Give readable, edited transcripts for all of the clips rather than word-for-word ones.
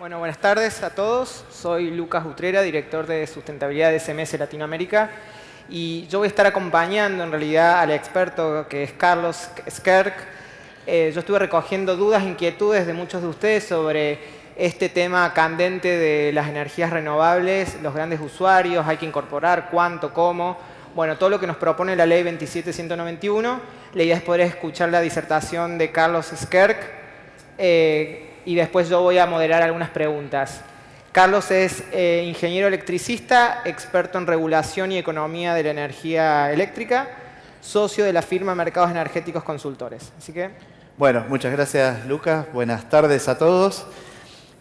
Bueno, buenas tardes a todos. Soy Lucas Utrera, director de sustentabilidad de SMS Latinoamérica. Y yo voy a estar acompañando en realidad al experto que es Carlos Skerk. Yo estuve recogiendo dudas e inquietudes de muchos de ustedes sobre este tema candente de las energías renovables, los grandes usuarios, hay que incorporar, cuánto, cómo. Bueno, todo lo que nos propone la ley 27191. La idea es poder escuchar la disertación de Carlos Skerk y después yo voy a moderar algunas preguntas. Carlos es ingeniero electricista, experto en regulación y economía de la energía eléctrica, socio de la firma Mercados Energéticos Consultores. Así que... Bueno, muchas gracias, Lucas. Buenas tardes a todos.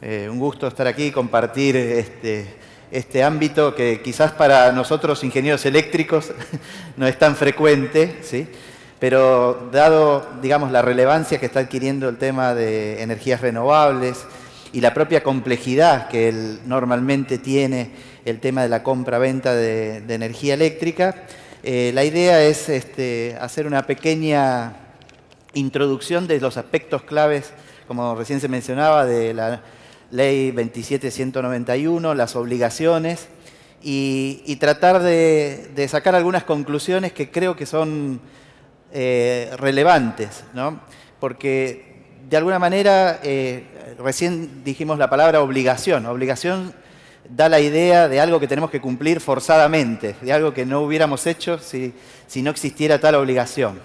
Un gusto estar aquí y compartir este ámbito que quizás para nosotros, ingenieros eléctricos, no es tan frecuente, ¿sí? Pero dado, digamos, la relevancia que está adquiriendo el tema de energías renovables y la propia complejidad que normalmente tiene el tema de la compra-venta de energía eléctrica, la idea es hacer una pequeña introducción de los aspectos claves, como recién se mencionaba, de la Ley 27191, las obligaciones, y tratar de sacar algunas conclusiones que creo que son relevantes, ¿no? Porque de alguna manera, recién dijimos la palabra obligación. Obligación da la idea de algo que tenemos que cumplir forzadamente, de algo que no hubiéramos hecho si no existiera tal obligación.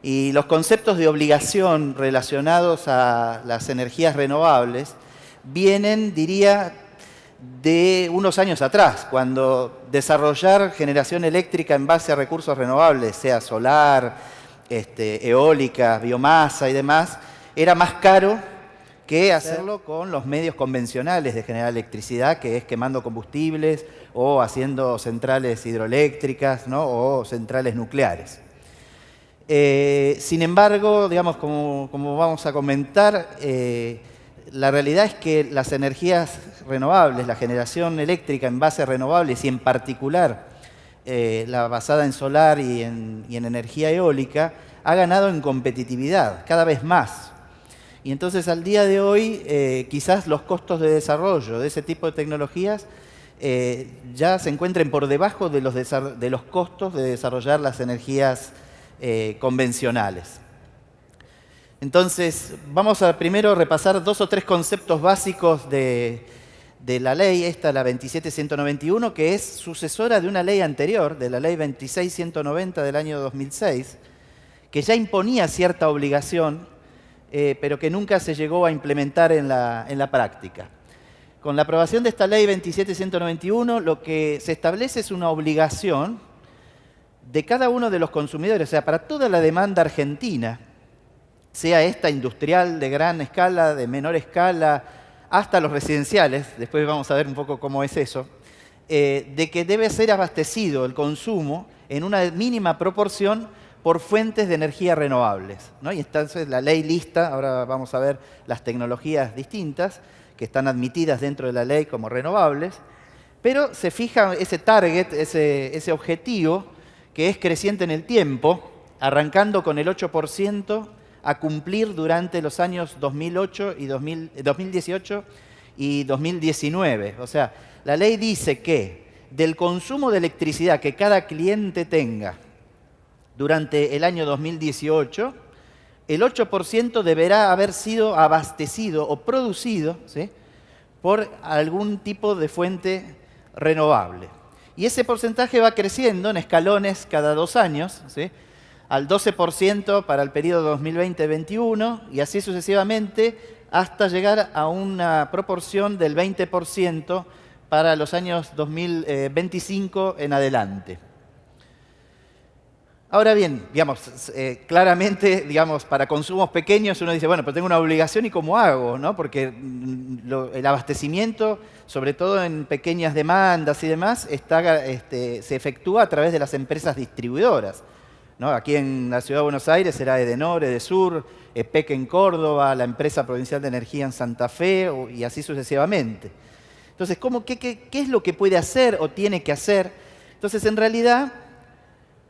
Y los conceptos de obligación relacionados a las energías renovables vienen, diría, de unos años atrás, cuando desarrollar generación eléctrica en base a recursos renovables, sea solar, eólica, biomasa y demás, era más caro que hacerlo con los medios convencionales de generar electricidad, que es quemando combustibles o haciendo centrales hidroeléctricas, ¿no? O centrales nucleares. Sin embargo, digamos, como vamos a comentar, la realidad es que las energías renovables, la generación eléctrica en bases renovables y en particular la basada en solar y en energía eólica, ha ganado en competitividad cada vez más. Y entonces al día de hoy quizás los costos de desarrollo de ese tipo de tecnologías ya se encuentren por debajo de los costos de desarrollar las energías convencionales. Entonces, vamos a primero repasar 2 o 3 conceptos básicos de la ley, la 27191, que es sucesora de una ley anterior, de la ley 26190 del año 2006, que ya imponía cierta obligación, pero que nunca se llegó a implementar en la práctica. Con la aprobación de esta ley 27191, lo que se establece es una obligación de cada uno de los consumidores, o sea, para toda la demanda argentina, sea esta industrial de gran escala, de menor escala, hasta los residenciales, después vamos a ver un poco cómo es eso, de que debe ser abastecido el consumo en una mínima proporción por fuentes de energía renovables, ¿no? Y entonces la ley lista, ahora vamos a ver las tecnologías distintas que están admitidas dentro de la ley como renovables, pero se fija ese target, ese objetivo, que es creciente en el tiempo, arrancando con el 8%, a cumplir durante los años 2018 y 2019. O sea, la ley dice que del consumo de electricidad que cada cliente tenga durante el año 2018, el 8% deberá haber sido abastecido o producido, ¿sí?, por algún tipo de fuente renovable. Y ese porcentaje va creciendo en escalones cada 2 años, ¿sí?, al 12% para el periodo 2020-21 y así sucesivamente hasta llegar a una proporción del 20% para los años 2025 en adelante. Ahora bien, digamos, claramente, digamos, para consumos pequeños uno dice, bueno, pero tengo una obligación y ¿cómo hago?, ¿no? Porque el abastecimiento, sobre todo en pequeñas demandas y demás, se efectúa a través de las empresas distribuidoras, ¿no? Aquí en la Ciudad de Buenos Aires será Edenor, Edesur, EPEC en Córdoba, la Empresa Provincial de Energía en Santa Fe y así sucesivamente. Entonces, ¿qué es lo que puede hacer o tiene que hacer? Entonces, en realidad,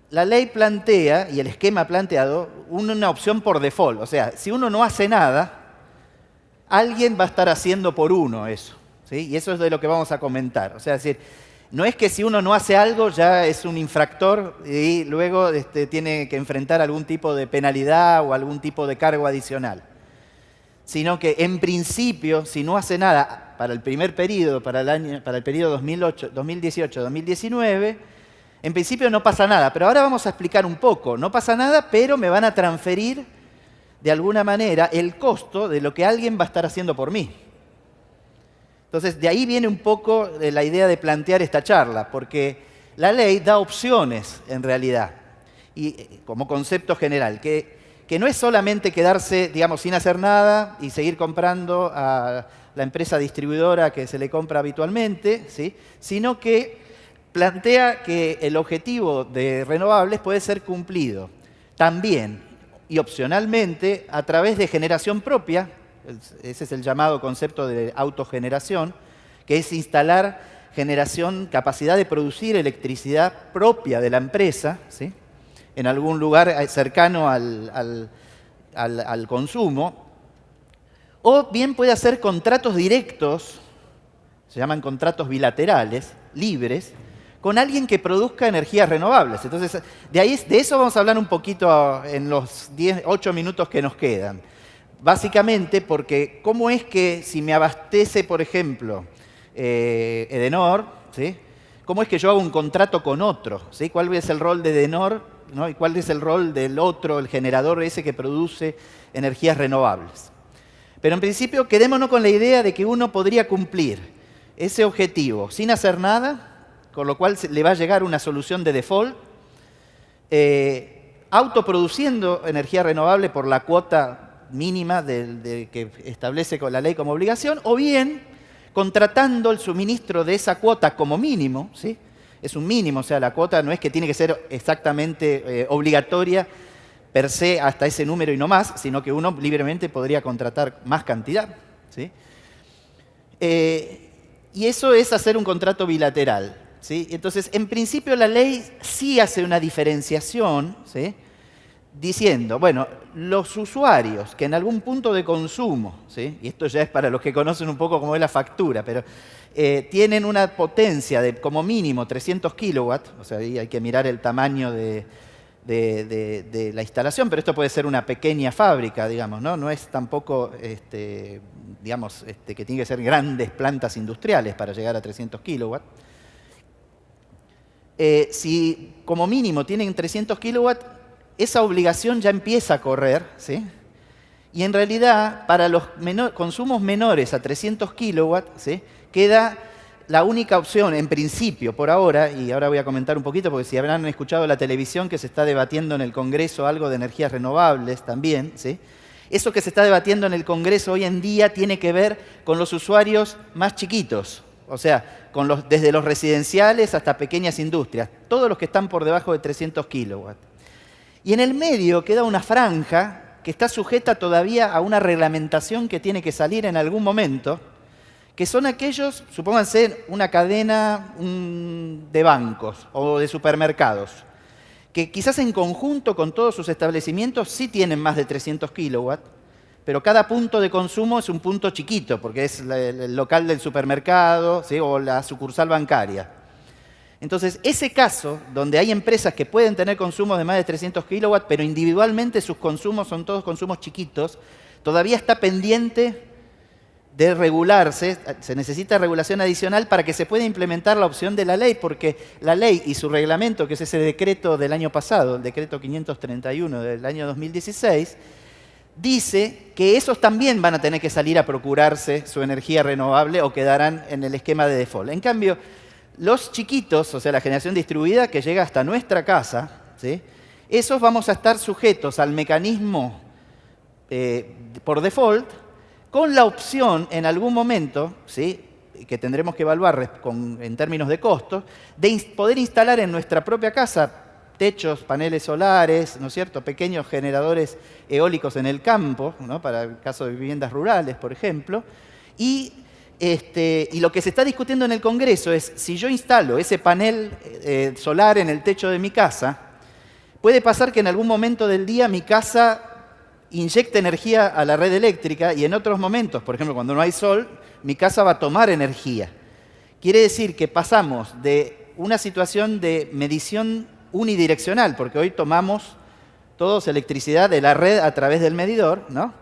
la ley plantea, y el esquema planteado, una opción por default. O sea, si uno no hace nada, alguien va a estar haciendo por uno eso, ¿sí? Y eso es de lo que vamos a comentar. O sea, es decir, no es que si uno no hace algo ya es un infractor y luego tiene que enfrentar algún tipo de penalidad o algún tipo de cargo adicional, sino que en principio, si no hace nada para el primer periodo, para el periodo 2018-2019, en principio no pasa nada. Pero ahora vamos a explicar un poco. No pasa nada, pero me van a transferir de alguna manera el costo de lo que alguien va a estar haciendo por mí. Entonces, de ahí viene un poco la idea de plantear esta charla, porque la ley da opciones en realidad, y como concepto general, que no es solamente quedarse, digamos, sin hacer nada y seguir comprando a la empresa distribuidora que se le compra habitualmente, ¿sí? Sino que plantea que el objetivo de renovables puede ser cumplido también y opcionalmente a través de generación propia. Ese es el llamado concepto de autogeneración, que es instalar capacidad de producir electricidad propia de la empresa, ¿sí? En algún lugar cercano al consumo, o bien puede hacer contratos directos, se llaman contratos bilaterales, libres, con alguien que produzca energías renovables. Entonces, de eso vamos a hablar un poquito en los 8 minutos que nos quedan. Básicamente porque cómo es que si me abastece, por ejemplo, Edenor, ¿sí? ¿Cómo es que yo hago un contrato con otro? ¿Sí? ¿Cuál es el rol de Edenor? ¿No? ¿Y cuál es el rol del otro, el generador ese que produce energías renovables? Pero en principio quedémonos con la idea de que uno podría cumplir ese objetivo sin hacer nada, con lo cual le va a llegar una solución de default, autoproduciendo energía renovable por la cuota mínima que establece con la ley como obligación, o bien contratando el suministro de esa cuota como mínimo, ¿sí? Es un mínimo, o sea, la cuota no es que tiene que ser exactamente obligatoria per se hasta ese número y no más, sino que uno libremente podría contratar más cantidad, ¿sí? Y eso es hacer un contrato bilateral, ¿sí? Entonces, en principio la ley sí hace una diferenciación, ¿sí? Diciendo, bueno, los usuarios que en algún punto de consumo, ¿sí? Y esto ya es para los que conocen un poco cómo es la factura, pero tienen una potencia de como mínimo 300 kilowatts, o sea, ahí hay que mirar el tamaño de la instalación, pero esto puede ser una pequeña fábrica, digamos, ¿no? No es tampoco, digamos, que tiene que ser grandes plantas industriales para llegar a 300 kilowatts. Si como mínimo tienen 300 kilowatts, esa obligación ya empieza a correr, ¿sí? Y en realidad, para los consumos menores a 300 kilowatts, ¿sí? Queda la única opción, en principio, por ahora, y ahora voy a comentar un poquito, porque si habrán escuchado la televisión que se está debatiendo en el Congreso algo de energías renovables también, ¿sí? Eso que se está debatiendo en el Congreso hoy en día tiene que ver con los usuarios más chiquitos, o sea, desde los residenciales hasta pequeñas industrias, todos los que están por debajo de 300 kilowatts. Y en el medio queda una franja que está sujeta todavía a una reglamentación que tiene que salir en algún momento, que son aquellos, supónganse, una cadena de bancos o de supermercados, que quizás en conjunto con todos sus establecimientos sí tienen más de 300 kilowatts, pero cada punto de consumo es un punto chiquito, porque es el local del supermercado, ¿sí? O la sucursal bancaria. Entonces, ese caso, donde hay empresas que pueden tener consumos de más de 300 kilowatts, pero individualmente sus consumos son todos consumos chiquitos, todavía está pendiente de regularse. Se necesita regulación adicional para que se pueda implementar la opción de la ley, porque la ley y su reglamento, que es ese decreto del año pasado, el decreto 531 del año 2016, dice que esos también van a tener que salir a procurarse su energía renovable o quedarán en el esquema de default. En cambio, los chiquitos, o sea, la generación distribuida que llega hasta nuestra casa, ¿sí? Esos vamos a estar sujetos al mecanismo por default, con la opción en algún momento, ¿sí? Que tendremos que evaluar en términos de costos, de poder instalar en nuestra propia casa techos, paneles solares, ¿no es cierto?, pequeños generadores eólicos en el campo, ¿no? Para el caso de viviendas rurales, por ejemplo, y lo que se está discutiendo en el Congreso es, si yo instalo ese panel solar en el techo de mi casa, puede pasar que en algún momento del día mi casa inyecta energía a la red eléctrica y en otros momentos, por ejemplo, cuando no hay sol, mi casa va a tomar energía. Quiere decir que pasamos de una situación de medición unidireccional, porque hoy tomamos todos electricidad de la red a través del medidor, ¿no?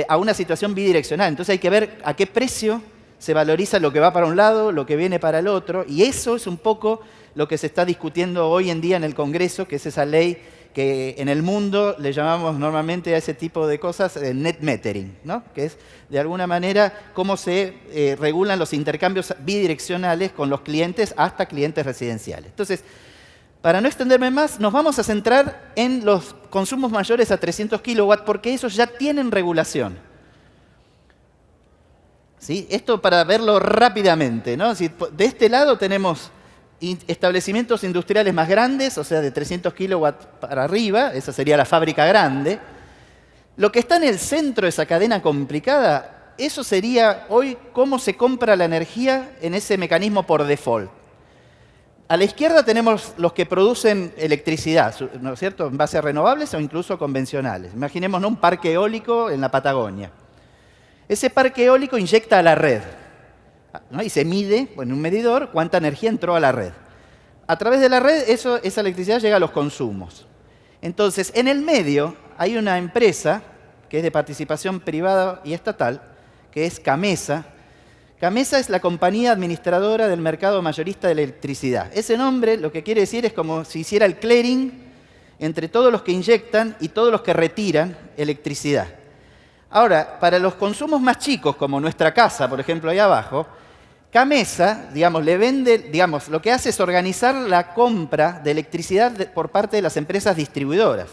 A una situación bidireccional. Entonces hay que ver a qué precio se valoriza lo que va para un lado, lo que viene para el otro, y eso es un poco lo que se está discutiendo hoy en día en el Congreso, que es esa ley que en el mundo le llamamos normalmente a ese tipo de cosas net metering, ¿no? Que es de alguna manera cómo se regulan los intercambios bidireccionales con los clientes hasta clientes residenciales. Entonces, para no extenderme más, nos vamos a centrar en los consumos mayores a 300 kilowatts porque esos ya tienen regulación. ¿Sí? Esto para verlo rápidamente, ¿no? De este lado tenemos establecimientos industriales más grandes, o sea, de 300 kilowatts para arriba, esa sería la fábrica grande. Lo que está en el centro de esa cadena complicada, eso sería hoy cómo se compra la energía en ese mecanismo por default. A la izquierda tenemos los que producen electricidad, ¿no es cierto?, en base a renovables o incluso convencionales. Imaginémonos un parque eólico en la Patagonia. Ese parque eólico inyecta a la red, ¿no? Y se mide en un medidor cuánta energía entró a la red. A través de la red, esa electricidad llega a los consumos. Entonces, en el medio hay una empresa que es de participación privada y estatal, que es CAMESA. CAMESA es la compañía administradora del mercado mayorista de electricidad. Ese nombre lo que quiere decir es como si hiciera el clearing entre todos los que inyectan y todos los que retiran electricidad. Ahora, para los consumos más chicos, como nuestra casa, por ejemplo, ahí abajo, CAMESA, digamos, le vende, digamos, lo que hace es organizar la compra de electricidad por parte de las empresas distribuidoras,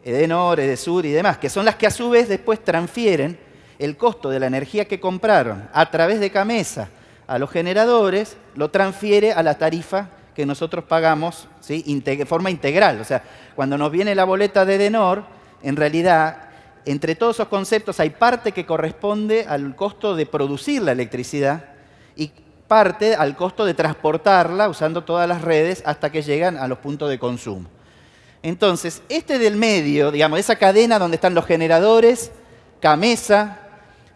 Edenor, Edesur y demás, que son las que a su vez después transfieren el costo de la energía que compraron a través de CAMESA a los generadores, lo transfiere a la tarifa que nosotros pagamos, ¿sí?, de forma integral. O sea, cuando nos viene la boleta de Edenor, en realidad, entre todos esos conceptos hay parte que corresponde al costo de producir la electricidad y parte al costo de transportarla usando todas las redes hasta que llegan a los puntos de consumo. Entonces, este del medio, digamos, esa cadena donde están los generadores, CAMESA,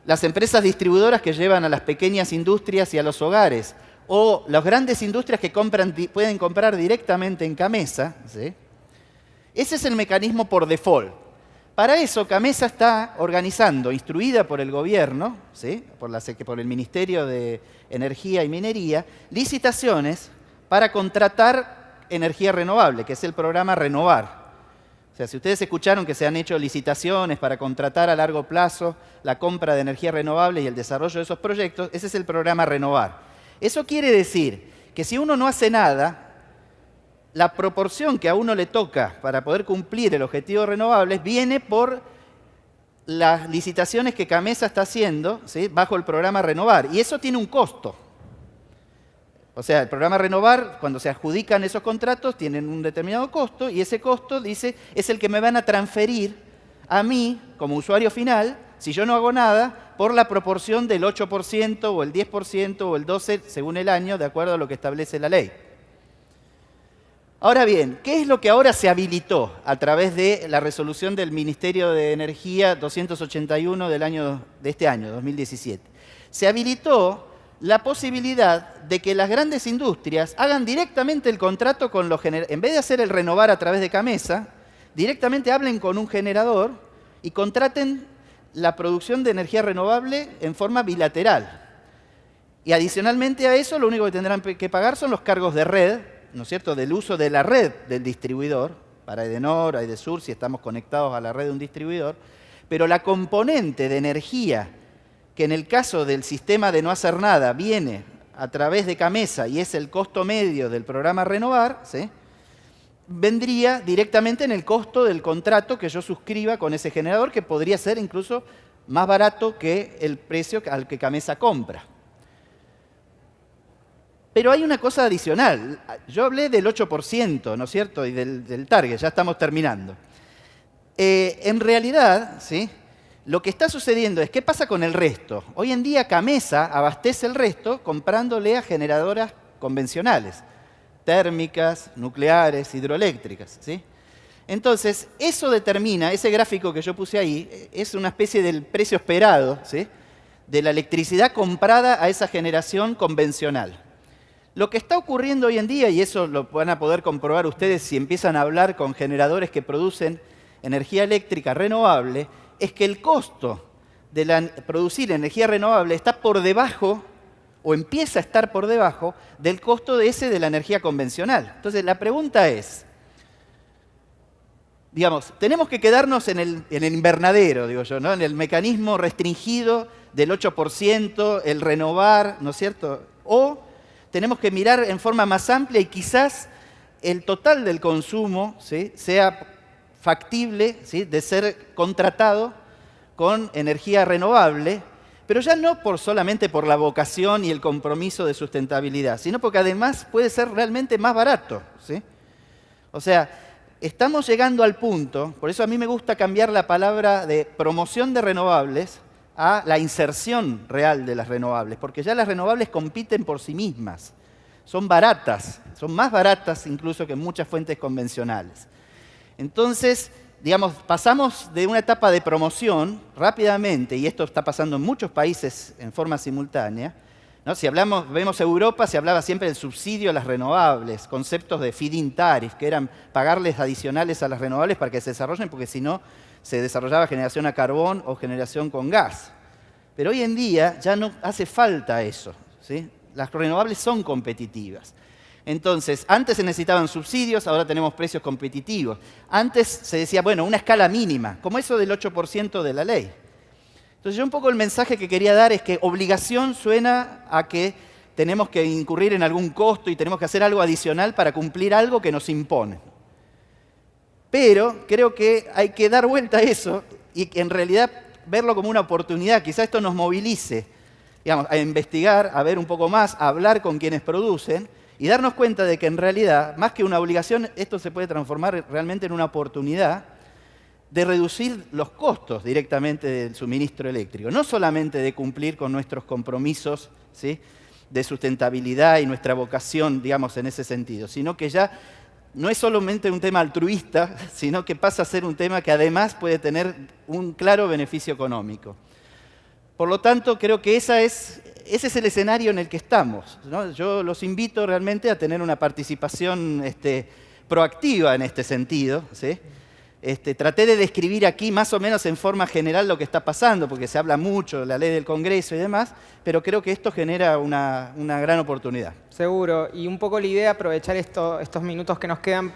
las empresas distribuidoras que llevan a las pequeñas industrias y a los hogares, o las grandes industrias que pueden comprar directamente en CAMESA, ¿sí? Ese es el mecanismo por default. Para eso, CAMESA está organizando, instruida por el gobierno, ¿sí?, por el Ministerio de Energía y Minería, licitaciones para contratar energía renovable, que es el programa Renovar. O sea, si ustedes escucharon que se han hecho licitaciones para contratar a largo plazo la compra de energía renovable y el desarrollo de esos proyectos, ese es el programa Renovar. Eso quiere decir que si uno no hace nada, la proporción que a uno le toca para poder cumplir el objetivo de renovables viene por las licitaciones que CAMESA está haciendo, ¿sí?, bajo el programa Renovar. Y eso tiene un costo. O sea, el programa Renovar, cuando se adjudican esos contratos, tienen un determinado costo y ese costo, dice, es el que me van a transferir a mí, como usuario final, si yo no hago nada, por la proporción del 8% o el 10% o el 12% según el año, de acuerdo a lo que establece la ley. Ahora bien, ¿qué es lo que ahora se habilitó a través de la resolución del Ministerio de Energía 281 de este año, 2017? Se habilitó la posibilidad de que las grandes industrias hagan directamente el contrato con los generadores. En vez de hacer el renovar a través de CAMESA, directamente hablen con un generador y contraten la producción de energía renovable en forma bilateral. Y adicionalmente a eso, lo único que tendrán que pagar son los cargos de red, ¿no es cierto?, del uso de la red del distribuidor, para Edenor, Edesur, si estamos conectados a la red de un distribuidor, pero la componente de energía que en el caso del sistema de no hacer nada viene a través de CAMESA y es el costo medio del programa Renovar, ¿sí?, vendría directamente en el costo del contrato que yo suscriba con ese generador, que podría ser incluso más barato que el precio al que CAMESA compra. Pero hay una cosa adicional. Yo hablé del 8%, ¿no es cierto?, y del target, ya estamos terminando. En realidad, ¿sí?, lo que está sucediendo es, ¿qué pasa con el resto? Hoy en día CAMESA abastece el resto comprándole a generadoras convencionales, térmicas, nucleares, hidroeléctricas, ¿sí? Entonces, eso determina, ese gráfico que yo puse ahí, es una especie del precio esperado, ¿sí?, de la electricidad comprada a esa generación convencional. Lo que está ocurriendo hoy en día, y eso lo van a poder comprobar ustedes si empiezan a hablar con generadores que producen energía eléctrica renovable, es que el costo de producir energía renovable está por debajo, o empieza a estar por debajo, del costo de la energía convencional. Entonces, la pregunta es, digamos, tenemos que quedarnos en el invernadero, digo yo, ¿no?, en el mecanismo restringido del 8%, el renovar, ¿no es cierto? O tenemos que mirar en forma más amplia y quizás el total del consumo, ¿sí?, sea factible, ¿sí?, de ser contratado con energía renovable, pero ya no solamente por la vocación y el compromiso de sustentabilidad, sino porque además puede ser realmente más barato, ¿sí? O sea, estamos llegando al punto, por eso a mí me gusta cambiar la palabra de promoción de renovables a la inserción real de las renovables, porque ya las renovables compiten por sí mismas, son baratas, son más baratas incluso que muchas fuentes convencionales. Entonces, digamos, pasamos de una etapa de promoción rápidamente, y esto está pasando en muchos países en forma simultánea, ¿no? Si vemos Europa, se hablaba siempre del subsidio a las renovables, conceptos de feed-in tariff, que eran pagarles adicionales a las renovables para que se desarrollen, porque si no, se desarrollaba generación a carbón o generación con gas. Pero hoy en día ya no hace falta eso, ¿sí? Las renovables son competitivas. Entonces, antes se necesitaban subsidios, ahora tenemos precios competitivos. Antes se decía, bueno, una escala mínima, como eso del 8% de la ley. Entonces, yo un poco el mensaje que quería dar es que obligación suena a que tenemos que incurrir en algún costo y tenemos que hacer algo adicional para cumplir algo que nos impone. Pero creo que hay que dar vuelta a eso y en realidad verlo como una oportunidad. Quizá esto nos movilice, digamos, a investigar, a ver un poco más, a hablar con quienes producen y darnos cuenta de que en realidad, más que una obligación, esto se puede transformar realmente en una oportunidad de reducir los costos directamente del suministro eléctrico. No solamente de cumplir con nuestros compromisos, ¿sí?, de sustentabilidad y nuestra vocación, digamos, en ese sentido, sino que ya no es solamente un tema altruista, sino que pasa a ser un tema que además puede tener un claro beneficio económico. Por lo tanto, creo que ese es el escenario en el que estamos, ¿no? Yo los invito realmente a tener una participación proactiva en este sentido, ¿sí? Traté de describir aquí más o menos en forma general lo que está pasando, porque se habla mucho de la ley del Congreso y demás, pero creo que esto genera una gran oportunidad. Seguro, y un poco la idea de aprovechar estos minutos que nos quedan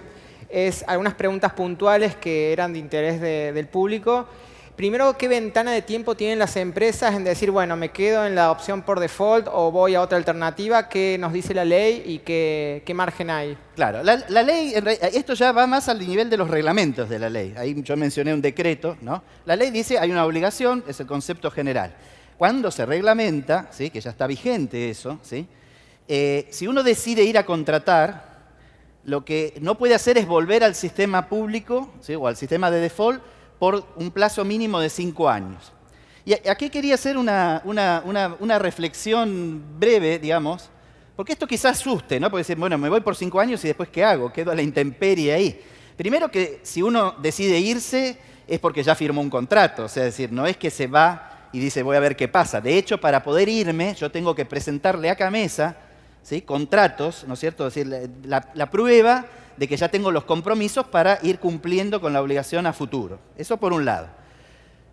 es algunas preguntas puntuales que eran de interés del público. Primero, ¿qué ventana de tiempo tienen las empresas en decir, bueno, me quedo en la opción por default o voy a otra alternativa? ¿Qué nos dice la ley y qué margen hay? Claro, la ley, esto ya va más al nivel de los reglamentos de la ley. Ahí yo mencioné un decreto, ¿no? La ley dice hay una obligación, es el concepto general. Cuando se reglamenta, ¿sí?, que ya está vigente eso, ¿sí?, si uno decide ir a contratar, lo que no puede hacer es volver al sistema público, ¿sí?, o al sistema de default por un plazo mínimo de 5 años. Y aquí quería hacer una reflexión breve, digamos, porque esto quizás asuste, ¿no? Porque decir, bueno, me voy por 5 años y después ¿qué hago? Quedo a la intemperie ahí. Primero que si uno decide irse es porque ya firmó un contrato, o sea, es decir, no es que se va y dice voy a ver qué pasa. De hecho, para poder irme yo tengo que presentarle a Camesa, ¿sí?, contratos, ¿no es cierto? Es decir, la prueba de que ya tengo los compromisos para ir cumpliendo con la obligación a futuro. Eso por un lado.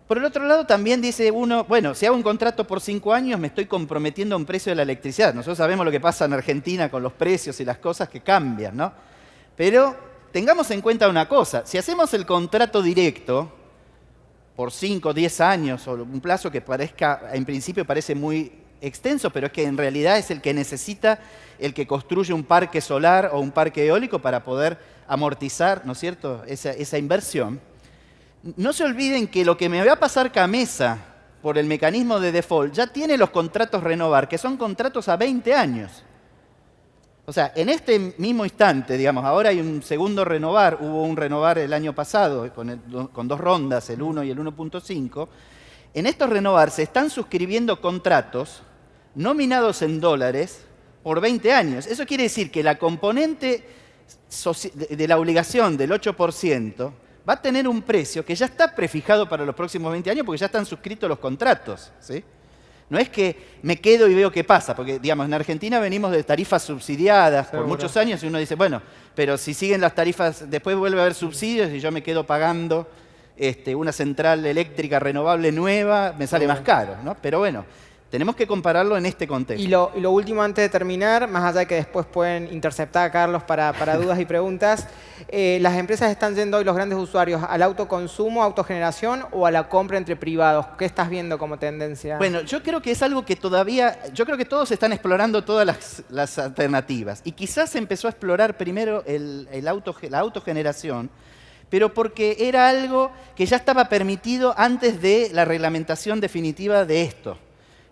Por el otro lado también dice uno, bueno, si hago un contrato por 5 años me estoy comprometiendo a un precio de la electricidad. Nosotros sabemos lo que pasa en Argentina con los precios y las cosas que cambian, ¿no? Pero tengamos en cuenta una cosa, si hacemos el contrato directo por 5 o 10 años, o un plazo que en principio parece muy extenso, pero es que en realidad es el que necesita el que construye un parque solar o un parque eólico para poder amortizar, ¿no es cierto?, esa inversión. No se olviden que lo que me va a pasar Camesa por el mecanismo de default ya tiene los contratos renovar, que son contratos a 20 años. O sea, en este mismo instante, digamos, ahora hay un segundo renovar, hubo un renovar el año pasado con 2 rondas, el 1 y el 1.5. En estos renovar se están suscribiendo contratos nominados en dólares por 20 años. Eso quiere decir que la componente de la obligación del 8%, va a tener un precio que ya está prefijado para los próximos 20 años porque ya están suscritos los contratos, ¿sí? No es que me quedo y veo qué pasa, porque digamos, en Argentina venimos de tarifas subsidiadas por muchos años y uno dice, bueno, pero si siguen las tarifas, después vuelve a haber subsidios y yo me quedo pagando una central eléctrica renovable nueva, me sale más caro, ¿no? Pero bueno, tenemos que compararlo en este contexto. Y lo último antes de terminar, más allá de que después pueden interceptar a Carlos para dudas y preguntas, ¿las empresas están yendo hoy, los grandes usuarios, al autoconsumo, autogeneración o a la compra entre privados? ¿Qué estás viendo como tendencia? Bueno, yo creo que es algo que todavía, yo creo que todos están explorando todas las alternativas. Y quizás se empezó a explorar primero la autogeneración, pero porque era algo que ya estaba permitido antes de la reglamentación definitiva de esto.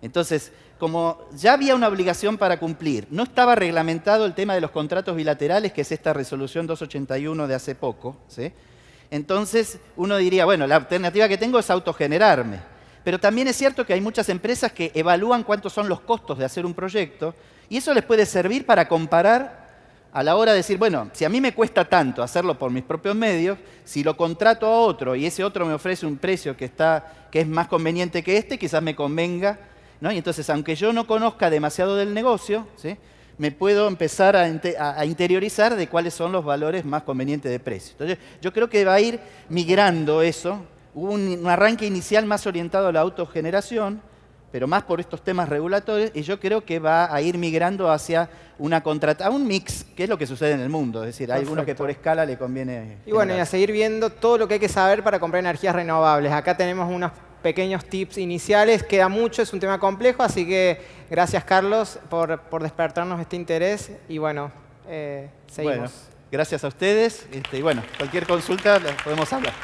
Entonces, como ya había una obligación para cumplir, no estaba reglamentado el tema de los contratos bilaterales, que es esta resolución 281 de hace poco, ¿sí? Entonces, uno diría, bueno, la alternativa que tengo es autogenerarme. Pero también es cierto que hay muchas empresas que evalúan cuántos son los costos de hacer un proyecto y eso les puede servir para comparar a la hora de decir, bueno, si a mí me cuesta tanto hacerlo por mis propios medios, si lo contrato a otro y ese otro me ofrece un precio que es más conveniente que este, quizás me convenga, ¿no? Y entonces, aunque yo no conozca demasiado del negocio, ¿sí?, me puedo empezar a interiorizar de cuáles son los valores más convenientes de precio. Entonces, yo creo que va a ir migrando eso. Hubo un arranque inicial más orientado a la autogeneración, pero más por estos temas regulatorios, y yo creo que va a ir migrando hacia a un mix, que es lo que sucede en el mundo. Es decir, hay algunos que por escala le conviene. Y bueno, y a seguir viendo todo lo que hay que saber para comprar energías renovables. Acá tenemos unos pequeños tips iniciales, queda mucho, es un tema complejo, así que gracias, Carlos, por despertarnos este interés y bueno, seguimos. Bueno, gracias a ustedes y bueno, cualquier consulta podemos hablar.